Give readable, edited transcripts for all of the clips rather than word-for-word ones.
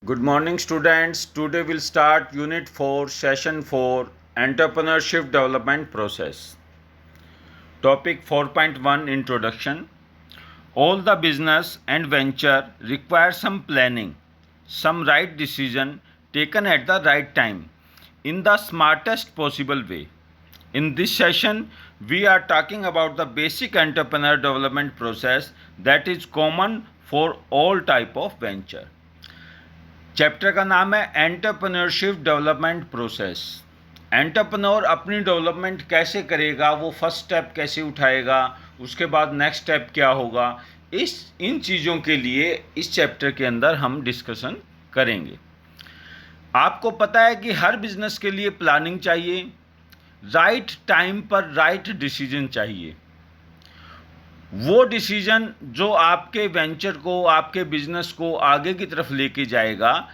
Good morning, students. Today we'll start Unit 4, Session 4, Entrepreneurship Development Process. Topic 4.1 Introduction. All the business and venture require some planning, some right decision taken at the right time, in the smartest possible way. In this session, we are talking about the basic entrepreneur development process that is common for all type of venture. Chapter का नाम है entrepreneurship development process. Entrepreneur अपनी development कैसे करेगा, वो first step कैसे उठाएगा, उसके बाद नेक्स्ट स्टेप क्या होगा, इन चीज़ों के लिए इस चैप्टर के अंदर हम डिस्कशन करेंगे। आपको पता है कि हर बिजनेस के लिए प्लानिंग चाहिए, राइट टाइम पर राइट डिसीजन चाहिए। वो डिसीजन जो आपके वेंचर को, आपके बिजनेस को आगे की तरफ लेके जाएगा,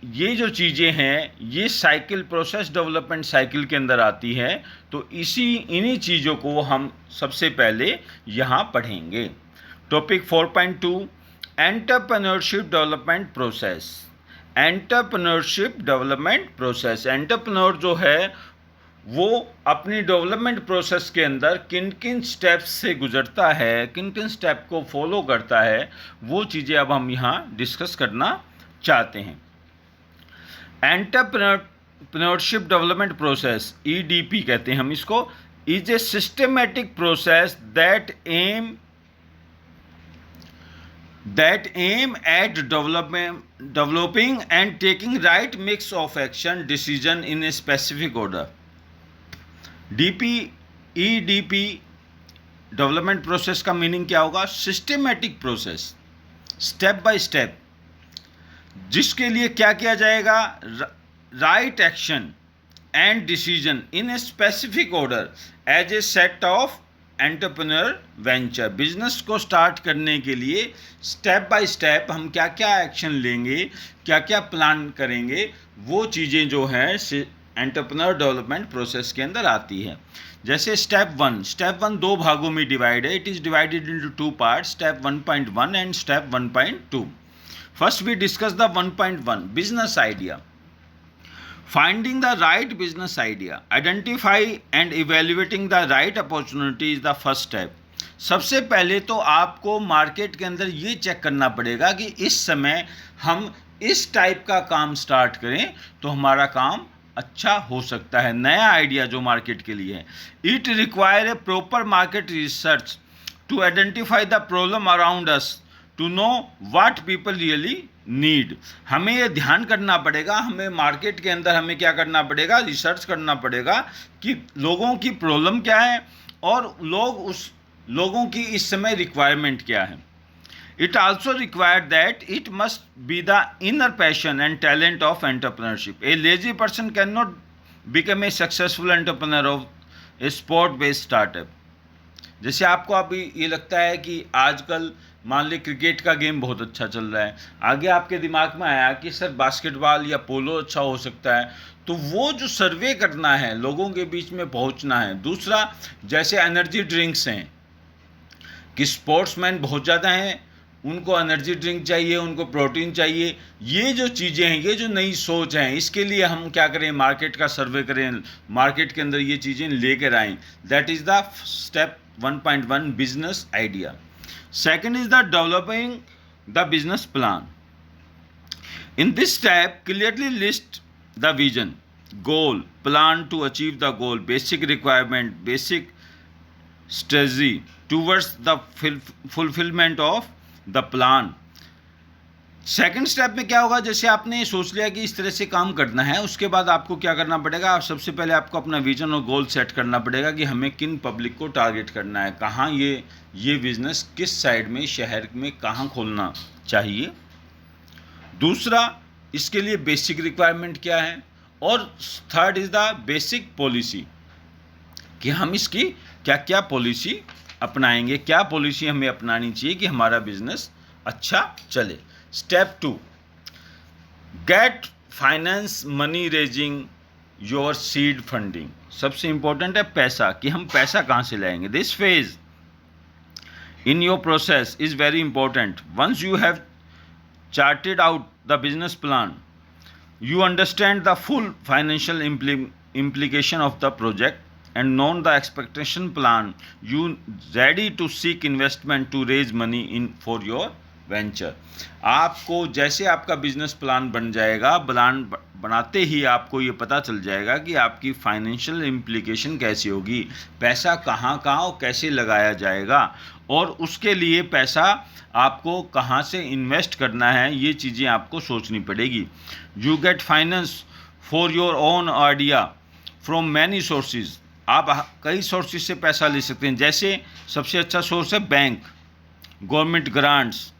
ये जो चीज़ें हैं ये साइकिल, प्रोसेस डेवलपमेंट साइकिल के अंदर आती है। तो इन्हीं चीज़ों को हम सबसे पहले यहाँ पढ़ेंगे। Topic 4.2 entrepreneurship development process. Entrepreneurship development process, entrepreneur जो है वो अपनी डेवलपमेंट प्रोसेस के अंदर किन किन स्टेप्स से गुजरता है, किन किन स्टेप को फॉलो करता है, वो चीज़ें अब हम यहाँ डिस्कस करना चाहते हैं। एंटरप्रेन्योरशिप डेवलपमेंट प्रोसेस, EDP कहते हैं हम इसको, is a systematic process that aim at developing and taking right mix of action decision in a specific order. EDP development process का मीनिंग क्या होगा? Systematic process, step by step, जिसके लिए क्या किया जाएगा? Right action and decision in a specific order as a set of entrepreneur venture. Business को start करने के लिए स्टेप बाय स्टेप हम क्या क्या एक्शन लेंगे, क्या क्या प्लान करेंगे, वो चीज़ें जो हैं एंटरप्रेन्योर डेवलपमेंट प्रोसेस के अंदर आती है। जैसे स्टेप वन दो भागों में डिवाइड है। It is divided into two part, step 1.1 and step 1.2। First we discuss the 1.1 business idea. Finding the right business idea, identify and evaluating the right opportunity is the first step. सबसे पहले तो आपको market के अंदर ये check करना पड़ेगा कि इस समय हम इस टाइप का काम स्टार्ट करें तो हमारा काम अच्छा हो सकता है, नया आइडिया जो मार्केट के लिए है। It require a proper market research to identify the problem around us, to know what people really need. हमें ये ध्यान करना पड़ेगा, हमें मार्केट के अंदर हमें क्या करना पड़ेगा? रिसर्च करना पड़ेगा कि लोगों की प्रॉब्लम क्या है और लोगों की इस समय रिक्वायरमेंट क्या है। It also required that it must be the inner passion and talent of entrepreneurship. A lazy person cannot become a successful entrepreneur of a sport-based startup. जैसे आपको अभी ये लगता है कि आजकल मान ली क्रिकेट का गेम बहुत अच्छा चल रहा है, आगे आपके दिमाग में आया कि सर बास्केटबॉल या पोलो अच्छा हो सकता है, तो वो जो सर्वे करना है, लोगों के बीच में पहुंचना है। दूसरा, जैसे एनर्जी ड्रिंक्स हैं कि स्पोर्ट्समैन बहुत ज़्यादा हैं, उनको एनर्जी ड्रिंक चाहिए, उनको प्रोटीन चाहिए। ये जो चीज़ें हैं, ये जो नई सोच हैं, इसके लिए हम क्या करें? मार्केट का सर्वे करें, मार्केट के अंदर ये चीज़ें लेकर आएँ। That is the step 1.1 business idea. Second is the developing the business plan. In this step clearly list the vision, goal, plan to achieve the goal, basic requirement, basic strategy towards the fulfilment of the plan. Second step में क्या होगा? जैसे आपने सोच लिया कि इस तरह से काम करना है, उसके बाद आपको क्या करना पड़ेगा? सबसे पहले आपको अपना विजन और गोल सेट करना पड़ेगा कि हमें किन पब्लिक को टारगेट करना है, कहाँ ये बिजनेस किस साइड में, शहर में कहाँ खोलना चाहिए। दूसरा, इसके लिए बेसिक रिक्वायरमेंट क्या है, और third is the basic policy कि हम इसकी क्या क्या पॉलिसी अपनाएंगे, क्या पॉलिसी हमें अपनानी चाहिए कि हमारा बिजनेस अच्छा चले। Step 2, get finance, money raising, your seed funding. सबसे इंपॉर्टेंट है पैसा, कि हम पैसा कहाँ से लाएंगे। This phase in your process is very important. Once you have charted out the business plan, you understand the full financial implication of the project and know the expectation plan, you ready to seek investment to raise money in for your venture. आपको जैसे आपका business plan बन जाएगा, plan बनाते ही आपको ये पता चल जाएगा कि आपकी फाइनेंशियल इम्प्लीकेशन कैसी होगी, पैसा कहाँ कहाँ और कैसे लगाया जाएगा, और उसके लिए पैसा आपको कहाँ से इन्वेस्ट करना है, ये चीज़ें आपको सोचनी पड़ेगी। You get finance for your own idea from many sources. आप कई सोर्सेज से पैसा ले सकते हैं, जैसे सबसे अच्छा सोर्स है bank, government grants,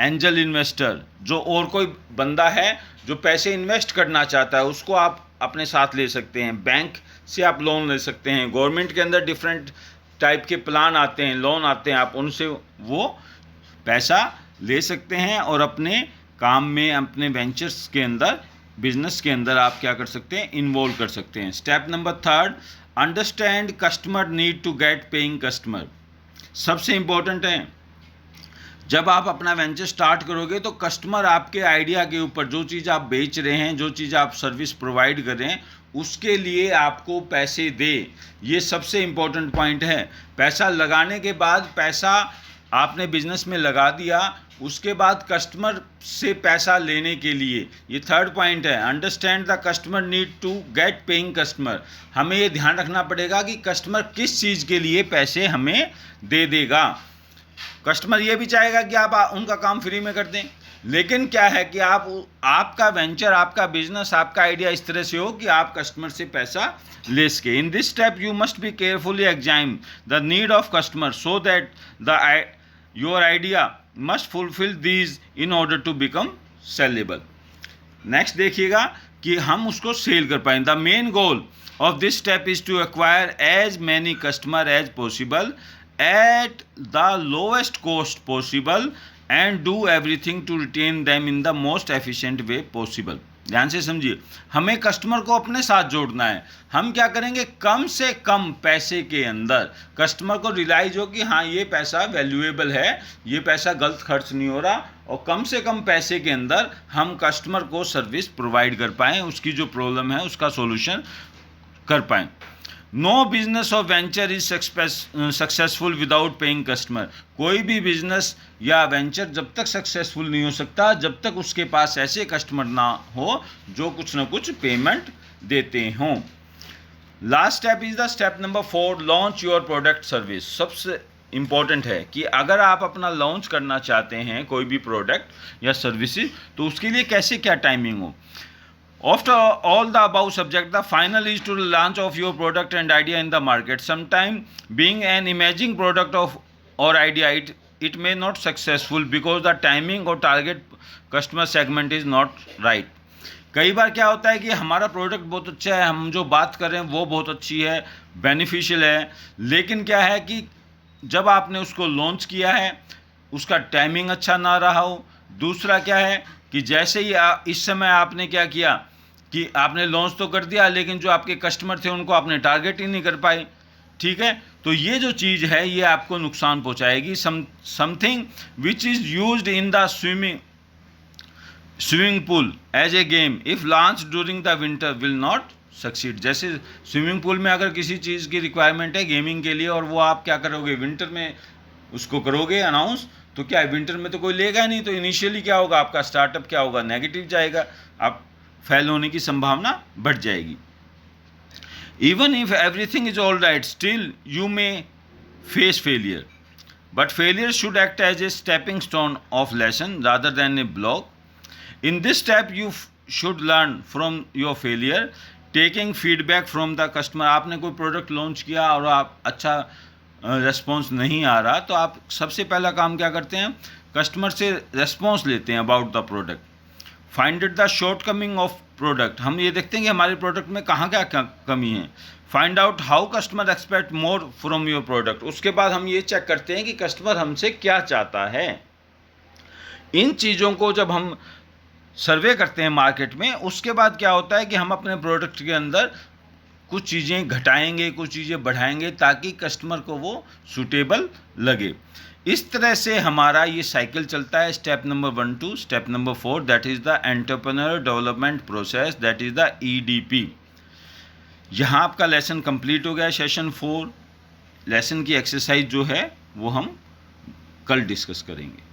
angel investor, जो और कोई बंदा है जो पैसे इन्वेस्ट करना चाहता है उसको आप अपने साथ ले सकते हैं। बैंक से आप लोन ले सकते हैं, गवर्नमेंट के अंदर डिफरेंट टाइप के प्लान आते हैं, लोन आते हैं, आप उनसे वो पैसा ले सकते हैं और अपने काम में, अपने वेंचर्स के अंदर, बिजनेस के अंदर आप क्या कर सकते हैं, इन्वॉल्व कर सकते हैं। Step number 3, understand customer need to get paying customer. सबसे इम्पोर्टेंट है, जब आप अपना वेंचर स्टार्ट करोगे तो कस्टमर आपके आइडिया के ऊपर, जो चीज़ आप बेच रहे हैं, जो चीज़ आप सर्विस प्रोवाइड कर रहे हैं, उसके लिए आपको पैसे दे। ये सबसे इम्पोर्टेंट पॉइंट है। पैसा लगाने के बाद, पैसा आपने बिजनेस में लगा दिया, उसके बाद कस्टमर से पैसा लेने के लिए, ये 3rd पॉइंट है, understand the customer need to get paying customer. हमें ये ध्यान रखना पड़ेगा कि कस्टमर किस चीज़ के लिए पैसे हमें दे देगा। कस्टमर ये भी चाहेगा कि आप उनका काम फ्री में कर दें, लेकिन क्या है कि आपका वेंचर, आपका बिजनेस, आपका आइडिया इस तरह से हो कि आप कस्टमर से पैसा ले सके। In this step you must be carefully examine the need of customer so that your idea must fulfil these in order to become saleable. Next देखिएगा कि हम उसको सेल कर पाएँ। The main goal of this step is to acquire as many customer as possible at the lowest cost possible and do everything to retain them in the most efficient way possible। ध्यान से समझिए, हमें customer को अपने साथ जोड़ना है। हम क्या करेंगे, कम से कम पैसे के अंदर कस्टमर को रियलाइज हो कि हाँ ये पैसा वैल्यूएबल है, ये पैसा गलत खर्च नहीं हो रहा, और कम से कम पैसे के अंदर हम कस्टमर को सर्विस प्रोवाइड कर पाएँ, उसकी जो प्रॉब्लम है उसका सोल्यूशन कर पाएँ। No business of venture is successful without paying customer. कोई भी बिजनेस या वेंचर जब तक सक्सेसफुल नहीं हो सकता जब तक उसके पास ऐसे कस्टमर ना हो जो कुछ ना कुछ पेमेंट देते हों। Last step is the step number 4, launch your product service. सबसे इम्पॉर्टेंट है कि अगर आप अपना लॉन्च करना चाहते हैं कोई भी प्रोडक्ट या सर्विसेज, तो उसके लिए कैसे क्या टाइमिंग हो। After all the above subject, the final is to launch of your product and idea in the market. Sometime being an emerging product of or idea, it may not successful because the timing or target customer segment is not right. कई बार क्या होता है कि हमारा product बहुत अच्छा है, हम जो बात कर रहे हैं वो बहुत अच्छी है, बेनिफिशियल है, लेकिन क्या है कि जब आपने उसको लॉन्च किया है उसका टाइमिंग अच्छा ना रहा हो। दूसरा क्या है कि जैसे ही इस समय आपने क्या किया कि आपने लॉन्च तो कर दिया, लेकिन जो आपके कस्टमर थे उनको आपने टारगेट ही नहीं कर पाए। ठीक है, तो ये जो चीज़ है ये आपको नुकसान पहुंचाएगी। Something which is used in the swimming pool as a game if launch during the winter will not succeed. जैसे स्विमिंग पूल में अगर किसी चीज़ की रिक्वायरमेंट है गेमिंग के लिए और वो आप क्या करोगे, विंटर में उसको करोगे अनाउंस, तो क्या है, विंटर में तो कोई लेगा नहीं, तो इनिशियली क्या होगा, आपका स्टार्टअप क्या होगा, नेगेटिव जाएगा, आप फेल होने की संभावना बढ़ जाएगी। Even if everything is all right still you may face failure, but failure should act as a stepping stone of lesson rather than a block. In this step you should learn from your failure, taking feedback from the customer. आपने कोई product launch किया और आप अच्छा response नहीं आ रहा, तो आप सबसे पहला काम क्या करते हैं, कस्टमर से रेस्पॉन्स लेते हैं about the product. Find it the short coming of product, हम ये देखते हैं कि हमारे प्रोडक्ट में कहाँ क्या कमी है। Find out how customer expect more from your product, उसके बाद हम ये चेक करते हैं कि कस्टमर हमसे क्या चाहता है। इन चीज़ों को जब हम सर्वे करते हैं मार्केट में, उसके बाद क्या होता है कि हम अपने प्रोडक्ट के अंदर कुछ चीज़ें घटाएंगे, कुछ चीज़ें बढ़ाएंगे ताकि कस्टमर को वो सूटेबल लगे। इस तरह से हमारा ये साइकिल चलता है, step number 1 to step number 4, that is the entrepreneur development process, that is the EDP। यहाँ आपका लेसन कंप्लीट हो गया, सेशन 4। लेसन की एक्सरसाइज जो है वो हम कल डिस्कस करेंगे।